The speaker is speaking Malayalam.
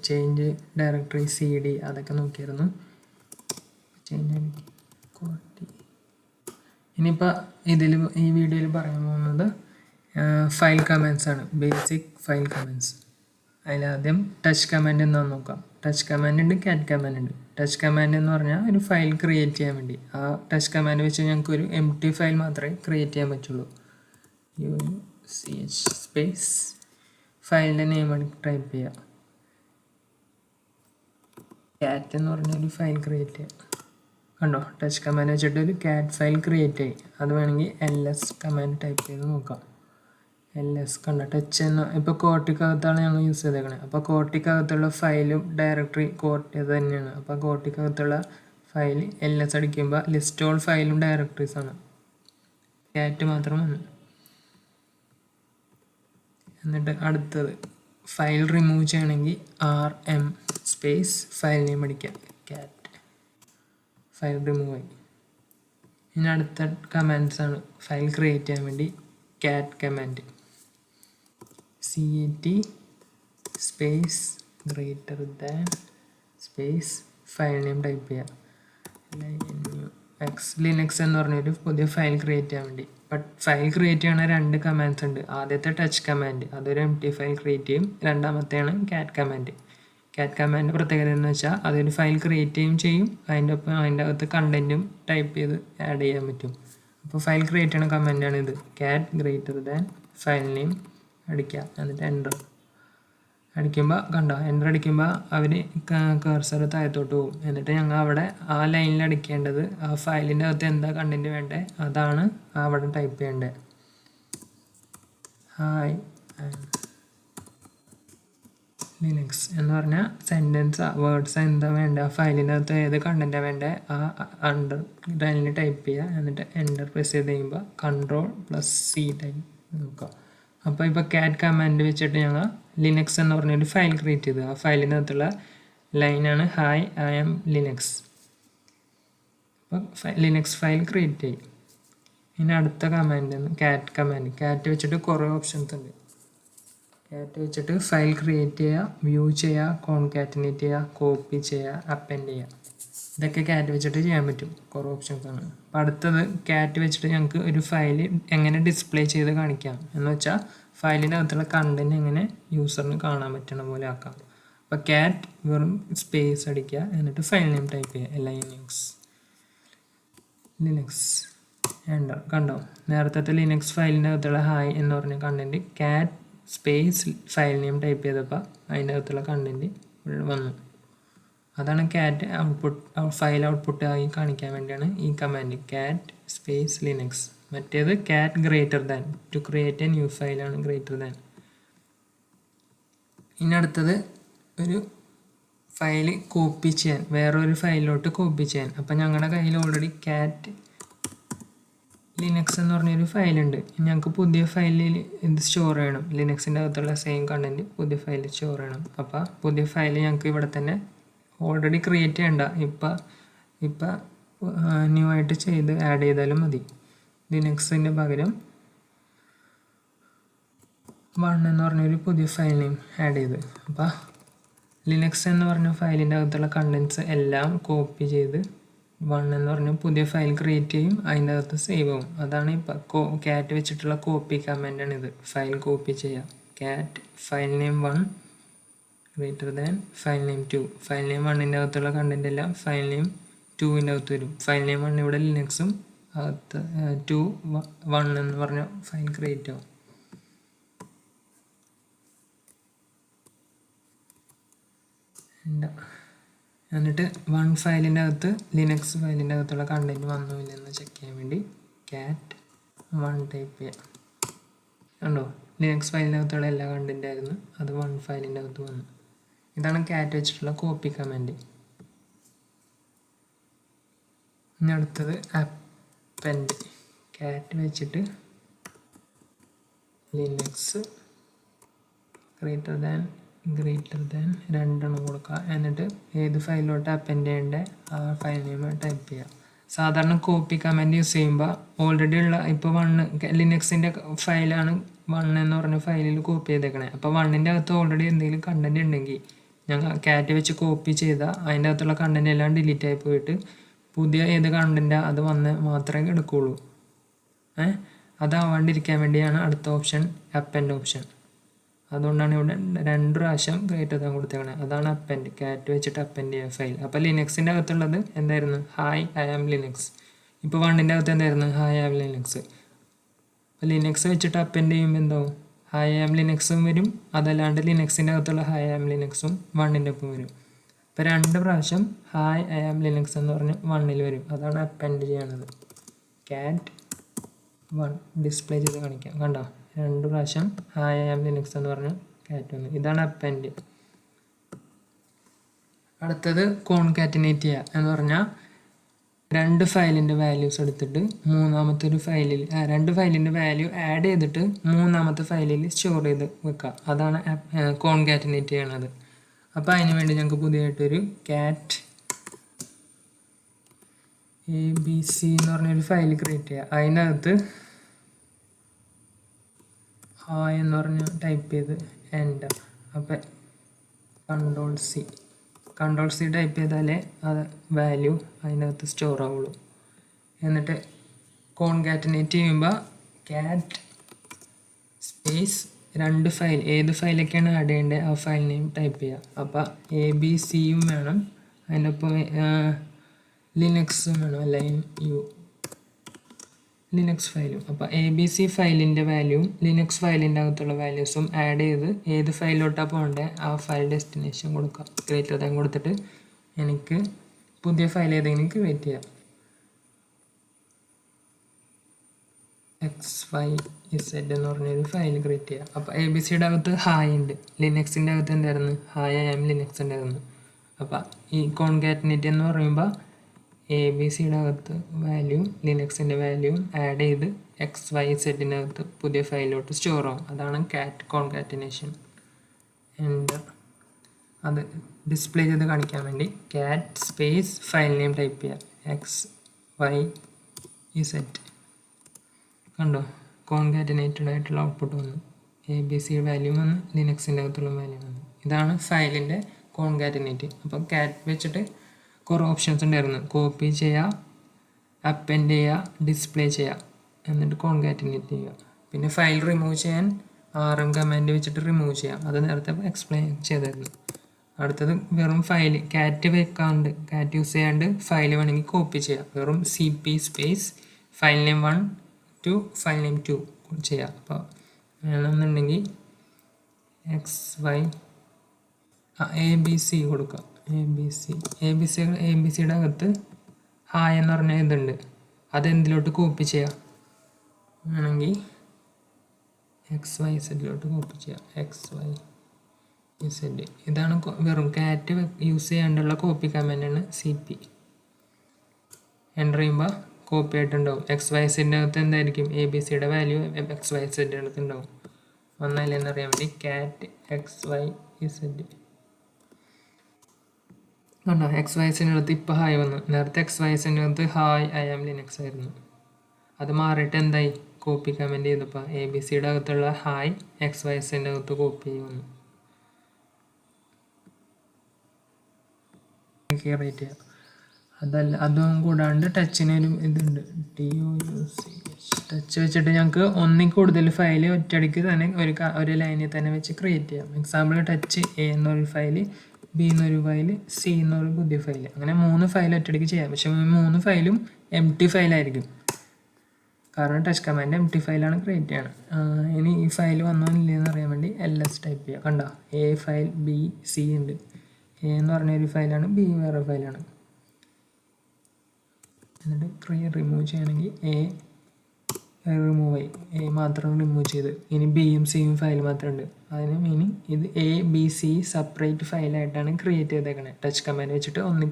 ചേഞ്ച് ഡയറക്ടറി CD അതൊക്കെ നോക്കിയിരുന്നു. ചേഞ്ച് ഇനിയിപ്പോൾ ഈ വീഡിയോയിൽ പറയാൻ പോകുന്നത് ഫയൽ കമാൻഡ്സ് ആണ്. Basic file commands. അതിലാദ്യം ടച്ച് കമാൻഡ് എന്താണെന്ന് നോക്കാം. ടച്ച് കമാൻഡ് ഉണ്ട്, ക്യാറ്റ് കമാൻഡ് ഉണ്ട്. ടച്ച് കമാൻഡ് എന്ന് പറഞ്ഞാൽ ഒരു ഫയൽ ക്രിയേറ്റ് ചെയ്യാൻ വേണ്ടി. ആ ടച്ച് കമാൻഡ് വെച്ച് ഞങ്ങൾക്ക് ഒരു empty ഫയൽ മാത്രമേ ക്രിയേറ്റ് ചെയ്യാൻ പറ്റുള്ളൂ. UCH സ്പേസ് ഫയലിൻ്റെ നെയിം ടൈപ്പ് ചെയ്യുക. ക്യാറ്റ് എന്ന് പറഞ്ഞൊരു ഫയൽ ക്രിയേറ്റ് ചെയ്യുക. കണ്ടോ, ടച്ച് കമാൻഡ് വെച്ചിട്ട് ഒരു ക്യാറ്റ് ഫയൽ ക്രിയേറ്റ് ആയി. അത് വേണമെങ്കിൽ LS കമാൻഡ് ടൈപ്പ് ചെയ്ത് നോക്കാം. LS കണ്ടോ, ടച്ച് എന്ന ഇപ്പോൾ കോട്ടിക്കകത്താണ് ഞങ്ങൾ യൂസ് ചെയ്തേക്കണേ. അപ്പോൾ കോട്ടിക്കകത്തുള്ള ഫയലും ഡയറക്ടറി കോട്ടി അത് തന്നെയാണ്. അപ്പോൾ കോട്ടിക്കകത്തുള്ള ഫയൽ LS അടിക്കുമ്പോൾ ലിസ്റ്റ് ഓൾ ഫയലും ഡയറക്ടറീസ് ആണ്. ക്യാറ്റ് മാത്രം വന്നു. എന്നിട്ട് അടുത്തത് ഫയൽ റിമൂവ് ചെയ്യണമെങ്കിൽ RM സ്പേസ് ഫയൽ നെയിം അടിക്കാം. ക്യാറ്റ് ഫയൽ റിമൂവ് ആയി. ഇനി അടുത്ത കമാൻഡ്സ് ആണ് ഫയൽ ക്രിയേറ്റ് ചെയ്യാൻ വേണ്ടി. Cat command CAT space greater than space file name type ചെയ്യുക. ലിനക്സ് എന്ന് പറഞ്ഞൊരു പുതിയ ഫയൽ ക്രിയേറ്റ് ചെയ്യാൻ വേണ്ടി. ബട്ട് ഫയൽ ക്രിയേറ്റ് ചെയ്യണ 2 കമാൻഡ്സ് ഉണ്ട്. ആദ്യത്തെ ടച്ച് കമാൻഡ് അതൊരു empty ഫയൽ ക്രിയേറ്റ് ചെയ്യും. രണ്ടാമത്തെയാണ് ക്യാറ്റ് കമാൻഡ്. ക്യാറ്റ് കമാൻഡ് പ്രത്യേകത എന്ന് വെച്ചാൽ അതൊരു ഫയൽ ക്രിയേറ്റ് ചെയ്യും. അതിൻ്റെ അകത്ത് കണ്ടൻറ്റും ടൈപ്പ് ചെയ്ത് ആഡ് ചെയ്യാൻ പറ്റും. അപ്പോൾ ഫയൽ ക്രിയേറ്റ് ചെയ്യണ കമാൻഡാണ് ഇത്. Cat greater than file name അടിക്കുക. എന്നിട്ട് എൻ്റർ അടിക്കുമ്പോൾ കണ്ടോ, എൻ്റർ അടിക്കുമ്പോൾ അവർ കർസർ താഴത്തോട്ട് പോകും. എന്നിട്ട് ഞങ്ങൾ അവിടെ ആ ലൈനിൽ അടിക്കേണ്ടത് ആ ഫയലിൻ്റെ അകത്ത് എന്താ കണ്ടൻറ്റ് വേണ്ടത് അതാണ് അവിടെ ടൈപ്പ് ചെയ്യേണ്ടത്. ഹായ് ലിനക്സ് എന്ന് പറഞ്ഞാൽ സെൻറ്റൻസ് വേർഡ്സ് എന്താ വേണ്ടത്, ആ ഫയലിൻ്റെ അകത്ത് ഏത് കണ്ടൻറ്റാണ് വേണ്ടത് ആ അണ്ടർ ലൈനിൽ ടൈപ്പ് ചെയ്യുക. എന്നിട്ട് എൻ്റർ പ്രസ് ചെയ്ത് കഴിയുമ്പോൾ Ctrl+C ടൈപ്പ് നോക്കുക. അപ്പോൾ ഇപ്പോൾ ക്യാറ്റ് കമാൻഡ് വെച്ചിട്ട് ഞങ്ങൾ ലിനക്സ് എന്ന് പറഞ്ഞൊരു ഫയൽ ക്രിയേറ്റ് ചെയ്തു. ആ ഫയലിനകത്തുള്ള ലൈനാണ് ഹായ് ഐ ആം ലിനക്സ്. അപ്പോൾ ലിനക്സ് ഫയൽ ക്രിയേറ്റ് ചെയ്യും. ഇനി അടുത്ത കമാൻഡ് ക്യാറ്റ് കമാൻഡ്. ക്യാറ്റ് വെച്ചിട്ട് കുറേ ഓപ്ഷൻസ് ഉണ്ട്. ക്യാറ്റ് വെച്ചിട്ട് ഫയൽ ക്രിയേറ്റ് ചെയ്യുക, വ്യൂ ചെയ്യുക, കോൺകാറ്റിനേറ്റ് ചെയ്യുക, കോപ്പി ചെയ്യുക, അപ്പെൻഡ് ചെയ്യുക. ഇതൊക്കെ ക്യാറ്റ് വെച്ചിട്ട് ചെയ്യാൻ പറ്റും. കുറേ ഓപ്ഷൻസ് ആണ്. അപ്പോൾ അടുത്തത് ക്യാറ്റ് വെച്ചിട്ട് ഞങ്ങൾക്ക് ഒരു ഫയൽ എങ്ങനെ ഡിസ്പ്ലേ ചെയ്ത് കാണിക്കാം എന്ന് വെച്ചാൽ ഫയലിൻ്റെ അകത്തുള്ള കണ്ടൻറ്റ് എങ്ങനെ യൂസറിന് കാണാൻ പറ്റണ പോലെ ആക്കാം. അപ്പോൾ ക്യാറ്റ് വെറും സ്പേസ് അടിക്കുക. എന്നിട്ട് ഫയൽ നെയിം ടൈപ്പ് ചെയ്യുക. Linux enter. കണ്ടോ, നേരത്തെ ലിനക്സ് ഫയലിൻ്റെ അകത്തുള്ള ഹായ് എന്ന് പറഞ്ഞ content cat space file name type ചെയ്തപ്പോൾ അതിൻ്റെ അകത്തുള്ള കണ്ടൻറ്റ് വന്നു. അതാണ് ക്യാറ്റ് ഫയൽ ഔട്ട്പുട്ട് ആയി കാണിക്കാൻ വേണ്ടിയാണ് ഈ കമാൻഡ് ക്യാറ്റ് സ്പേസ് ലിനക്സ്. മറ്റേത് cat greater than to create a new ഫയലാണ് ഗ്രേറ്റർ ദാൻ. ഇനി അടുത്തത് ഒരു ഫയൽ കോപ്പി ചെയ്യാൻ, വേറൊരു ഫയലിലോട്ട് കോപ്പി ചെയ്യാൻ. അപ്പം ഞങ്ങളുടെ കയ്യിൽ ഓൾറെഡി ക്യാറ്റ് ലിനക്സ് എന്ന് പറഞ്ഞൊരു ഫയലുണ്ട്. ഞങ്ങൾക്ക് പുതിയ ഫയലിൽ ഇത് സ്റ്റോർ ചെയ്യണം. ലിനക്സിൻ്റെ അകത്തുള്ള സെയിം കണ്ടൻറ്റ് പുതിയ ഫയലിൽ സ്റ്റോർ ചെയ്യണം. അപ്പോൾ പുതിയ ഫയൽ ഞങ്ങൾക്ക് ഇവിടെ തന്നെ ഓൾറെഡി ക്രിയേറ്റ് ചെയ്യണ്ട, ഇപ്പം ന്യൂ ആയിട്ട് ചെയ്ത് ആഡ് ചെയ്താലും മതി. ലിനക്സിൻ്റെ പകരം 1 എന്ന് പറഞ്ഞൊരു പുതിയ ഫയൽ നെയിം ആഡ് ചെയ്ത്. അപ്പോൾ ലിനക്സ് എന്ന് പറഞ്ഞ ഫയലിൻ്റെ അകത്തുള്ള കണ്ടൻറ്റ്സ് എല്ലാം കോപ്പി ചെയ്ത് 1 എന്ന് പറഞ്ഞ പുതിയ ഫയൽ ക്രിയേറ്റ് ചെയ്യും. അതിൻ്റെ അകത്ത് സേവ് ആവും. അതാണ് ഇപ്പോൾ ക്യാറ്റ് വെച്ചിട്ടുള്ള കോപ്പി കമാൻഡാണിത്. ഫയൽ കോപ്പി ചെയ്യുക. Cat file name 1 greater than file name 2. File name 1ൻ്റെ അകത്തുള്ള കണ്ടൻറ്റ് എല്ലാം ഫയൽ നെയിം 2ൻ്റെ അകത്ത് വരും. ഫയൽ നെയിം 1 ഇവിടെ ലിനക്സും അകത്ത് 2 1 എന്ന് പറഞ്ഞ ഫയൽ ക്രിയേറ്റ് ആവും. എന്നിട്ട് 1 ഫയലിൻ്റെ അകത്ത് ലിനക്സ് ഫയലിൻ്റെ അകത്തുള്ള കണ്ടൻറ്റ് വന്നോ ഇല്ലെന്ന് ചെക്ക് ചെയ്യാൻ വേണ്ടി ക്യാറ്റ് 1 ടൈപ്പ് ചെയ്യാം. കണ്ടോ, ലിനക്സ് ഫയലിൻ്റെ അകത്തുള്ള എല്ലാ കണ്ടൻറ്റ് ആയിരുന്നു, അത് 1 ഫയലിൻ്റെ അകത്ത് വന്നു. ഇതാണ് ക്യാറ്റ് വെച്ചിട്ടുള്ള കോപ്പി കമാൻഡ്. ഇനി അടുത്തത് അപ്പെൻഡ്. ക്യാറ്റ് വെച്ചിട്ട് ലിനക്സ് ഗ്രേറ്റർ ദാൻ 2 കൊടുക്കുക. എന്നിട്ട് ഏത് ഫയലിലോട്ട് അപ്പെൻഡ് ചെയ്യേണ്ടത് ആ ഫയൽ നെയിം ടൈപ്പ് ചെയ്യുക. സാധാരണ കോപ്പി കമാൻഡ് യൂസ് ചെയ്യുമ്പോൾ ഓൾറെഡി ഉള്ള ഇപ്പോൾ 1 ലിനക്സിൻ്റെ ഫയലാണ് 1 എന്ന് പറഞ്ഞ ഫയലിൽ കോപ്പി ചെയ്തേക്കണേ. അപ്പോൾ 1ൻ്റെ അകത്ത് ഓൾറെഡി എന്തെങ്കിലും കണ്ടൻറ്റ് ഉണ്ടെങ്കിൽ ഞങ്ങൾ ക്യാറ്റ് വെച്ച് കോപ്പി ചെയ്ത അതിൻ്റെ അകത്തുള്ള കണ്ടൻറ് എല്ലാം ഡിലീറ്റ് ആയി പോയിട്ട് പുതിയ ഏത് കണ്ടൻറ്റാണ് അത് വന്ന് മാത്രമേ എടുക്കുകയുള്ളൂ. അതാവാണ്ടിരിക്കാൻ വേണ്ടിയാണ് അടുത്ത ഓപ്ഷൻ അപ്പൻഡ് ഓപ്ഷൻ. അതുകൊണ്ടാണ് ഇവിടെ 2 പ്രാവശ്യം ക്രിയേറ്റ് ചെയ്താൽ കൊടുത്തേക്കണേ. അതാണ് അപ്പൻഡ്, ക്യാറ്റ് വെച്ചിട്ട് അപ്പൻഡ് ചെയ്യുക ഫയൽ. അപ്പോൾ ലിനക്സിൻ്റെ അകത്തുള്ളത് എന്തായിരുന്നു? Hi I am Linux. ഇപ്പോൾ 1ൻ്റെ അകത്ത് എന്തായിരുന്നു? Hi I am Linux. അപ്പോൾ ലിനക്സ് വെച്ചിട്ട് അപ്പൻഡ് ചെയ്യുമ്പോൾ എന്താവും? ഹായ് ഐ ആം ലിനക്സും വരും, അതല്ലാണ്ട് ലിനക്സിൻ്റെ അകത്തുള്ള ഹായ് ഐ ആം ലിനക്സും 1ൻ്റെ ഒപ്പം വരും. അപ്പോൾ 2 പ്രാവശ്യം ഹായ് ഐ ആം ലിനക്സ് എന്ന് പറഞ്ഞ് 1ൽ വരും. അതാണ് അപ്പൻഡ് ചെയ്യണത്. ക്യാറ്റ് 1 ഡിസ്പ്ലേ ചെയ്ത് കാണിക്കാം. കണ്ടോ? 2 പ്രാവശ്യം ഹായ് ഐ ആം ലിനക്സ് എന്ന് പറഞ്ഞ് ക്യാറ്റ് വന്നു. ഇതാണ് അപ്പൻഡ്. അടുത്തത് കോൺകാറ്റിനേറ്റ് ചെയ്യുക എന്ന് പറഞ്ഞാൽ 2 ഫയലിൻ്റെ വാല്യൂസ് എടുത്തിട്ട് മൂന്നാമത്തെ ഒരു ഫയലിൽ 2 ഫയലിൻ്റെ വാല്യൂ ആഡ് ചെയ്തിട്ട് മൂന്നാമത്തെ ഫയലിൽ സ്റ്റോർ ചെയ്ത് വെക്കുക. അതാണ് കോൺകാറ്റിനേറ്റ് ചെയ്യണത്. അപ്പോൾ അതിന് വേണ്ടി ഞങ്ങൾക്ക് പുതിയതായിട്ടൊരു ക്യാറ്റ് ABC എന്ന് പറഞ്ഞൊരു ഫയൽ ക്രിയേറ്റ് ചെയ്യുക. അതിനകത്ത് ഹായ് എന്ന് പറഞ്ഞ് ടൈപ്പ് ചെയ്ത് എൻ്റർ. അപ്പോൾ കൺട്രോൾ സി ടൈപ്പ് ചെയ്താലേ അത് വാല്യൂ അതിനകത്ത് സ്റ്റോർ ആവുള്ളൂ. എന്നിട്ട് കോൺകാറ്റിനേറ്റ് ചെയ്യുമ്പോൾ ക്യാറ്റ് സ്പേസ് 2 ഫയൽ, ഏത് ഫയലൊക്കെയാണ് ആഡ് ചെയ്യേണ്ടത് ആ ഫയൽ നെയിം ടൈപ്പ് ചെയ്യുക. അപ്പോൾ ABCയും വേണം, അതിൻ്റെ ഒപ്പം ലിനക്സും വേണം, ലിനക്സ് ഫയലും. അപ്പോൾ ABC ഫയലിൻ്റെ വാല്യൂവും ലിനക്സ് ഫയലിൻ്റെ അകത്തുള്ള വാല്യൂസും ആഡ് ചെയ്ത് ഏത് ഫയലിലോട്ടാണ് പോകേണ്ടത് ആ ഫയൽ ഡെസ്റ്റിനേഷൻ കൊടുക്കുക. ക്രിയേറ്റ് ചെയ്താൽ കൊടുത്തിട്ട് എനിക്ക് പുതിയ ഫയൽ ഏതെങ്കിലും ക്രിയേറ്റ് ചെയ്യാം. XYZ എന്ന് പറഞ്ഞൊരു ഫയൽ ക്രിയേറ്റ് ചെയ്യാം. അപ്പോൾ ABCയുടെ അകത്ത് ഹായ് ഉണ്ട്, ലിനക്സിൻ്റെ അകത്ത് എന്തായിരുന്നു? ഹായ് ഐ ആം ലിനക്സ് ഉണ്ടായിരുന്നു. അപ്പോൾ ഈ കോൺകാറ്റിനേറ്റ് എന്ന് പറയുമ്പോൾ ABCയുടെ അകത്ത് വാല്യൂവും ലിനക്സിൻ്റെ വാല്യൂവും ആഡ് ചെയ്ത് XYZൻ്റെ അകത്ത് പുതിയ ഫയലിലോട്ട് സ്റ്റോർ ആവും. അതാണ് ക്യാറ്റ് കോൺകാറ്റിനേഷൻ. എൻ്റർ. അത് ഡിസ്പ്ലേ ചെയ്ത് കാണിക്കാൻ വേണ്ടി cat space file name type ചെയ്യുക. XYZ. കണ്ടോ? കോൺകാറ്റിനേറ്റഡ് ആയിട്ടുള്ള ഔട്ട്പുട്ട് വന്നു. ABC വാല്യൂ വന്ന് ലിനക്സിൻ്റെ അകത്തുള്ള വാല്യൂ വന്നു. ഇതാണ് ഫയലിൻ്റെ കോൺകാറ്റിനേറ്റ്. അപ്പോൾ ക്യാറ്റ് വെച്ചിട്ട് കുറേ ഓപ്ഷൻസ് ഉണ്ടായിരുന്നു. കോപ്പി ചെയ്യുക, അപ്പൻഡ് ചെയ്യുക, ഡിസ്പ്ലേ ചെയ്യുക, എന്നിട്ട് കോൺകാറ്റിനേറ്റ് ചെയ്യുക. പിന്നെ ഫയൽ റിമൂവ് ചെയ്യാൻ RM കമാൻഡ് വെച്ചിട്ട് റിമൂവ് ചെയ്യാം. അത് നേരത്തെ എക്സ്പ്ലെയിൻ ചെയ്തായിരുന്നു. അടുത്തത് വെറും ഫയൽ ക്യാറ്റ് വെക്കാണ്ട്, ക്യാറ്റ് യൂസ് ചെയ്യാണ്ട് ഫയൽ വേണമെങ്കിൽ കോപ്പി ചെയ്യാം. വെറും CP space file name 1 to file name 2 ചെയ്യാം. അപ്പോൾ വേണമെന്നുണ്ടെങ്കിൽ ABC കൊടുക്കുക. ABCയുടെ അകത്ത് ഹായ് എന്ന് പറഞ്ഞ ഇതുണ്ട്, അതെന്തിലോട്ട് കോപ്പി ചെയ്യാം? ആണെങ്കിൽ XYZലോട്ട് കോപ്പി ചെയ്യാം. XYZ. ഇതാണ് വെറും ക്യാറ്റ് യൂസ് ചെയ്യാണ്ടുള്ള കോപ്പി കമാൻഡാണ് CP. എൻ്റർ ചെയ്യുമ്പോൾ കോപ്പി ആയിട്ടുണ്ടാവും. XYZൻ്റെ അകത്ത് എന്തായിരിക്കും? ABCയുടെ വാല്യൂ XYZൻ്റെ അകത്ത് ഉണ്ടാവും. ഒന്നല്ലെന്നറിയാൻ വേണ്ടി ക്യാറ്റ് XYZ. കണ്ടോ? XYZൻ്റെ അടുത്ത് ഇപ്പോൾ ഹായ് വന്നു. നേരത്തെ XYZൻ്റെ അടുത്ത് ഹായ് ഐ ആം ലിനക്സ് ആയിരുന്നു. അത് മാറിയിട്ട് എന്തായി? കോപ്പി കമൻറ്റ് ചെയ്തപ്പോൾ ABCയുടെ അകത്തുള്ള ഹായ് XYZൻ്റെ അകത്ത് കോപ്പി വന്നു. ക്രിയേറ്റ് ചെയ്യാം. അതും കൂടാണ്ട് ടച്ചിനൊരു ഇതുണ്ട്, ടച്ച് വെച്ചിട്ട് ഞങ്ങൾക്ക് ഒന്നിൽ കൂടുതൽ ഫയൽ ഒറ്റയടിക്ക് തന്നെ ഒരു ലൈനിൽ തന്നെ വെച്ച് ക്രിയേറ്റ് ചെയ്യാം. എക്സാമ്പിൾ ടച്ച് A എന്നൊരു ഫയൽ, B എന്നൊരു ഫയൽ, C എന്നൊരു പുതിയ ഫയൽ, അങ്ങനെ 3 ഫയൽ ഒറ്റയടിക്ക് ചെയ്യാം. പക്ഷെ 3 ഫയലും empty ഫയലായിരിക്കും, കാരണം ടച്ച് കമാൻഡ് empty ഫയലാണ് ക്രിയേറ്റ് ചെയ്യണം. ഇനി ഈ ഫയൽ വന്നോ ഇല്ലയെന്ന് അറിയാൻ വേണ്ടി LS ടൈപ്പ് ചെയ്യാം. കണ്ടോ? A ഫയൽ, B, C ഉണ്ട്. A എന്ന് പറഞ്ഞൊരു ഫയലാണ്, B വേറെ ഫയലാണ്. എന്നിട്ട് റിമൂവ് ചെയ്യണമെങ്കിൽ റിമൂവ് ആയി, A മാത്രം റിമൂവ് ചെയ്ത്. ഇനി Bയും Cയും ഫയൽ മാത്രമുണ്ട്. അതിന് മീനിങ് ഇത് A, B, C സെപ്പറേറ്റ് ഫയലായിട്ടാണ് ക്രിയേറ്റ് ചെയ്തേക്കണേ. ടച്ച് കമാൻഡ് വെച്ചിട്ട് ഒന്നിൽ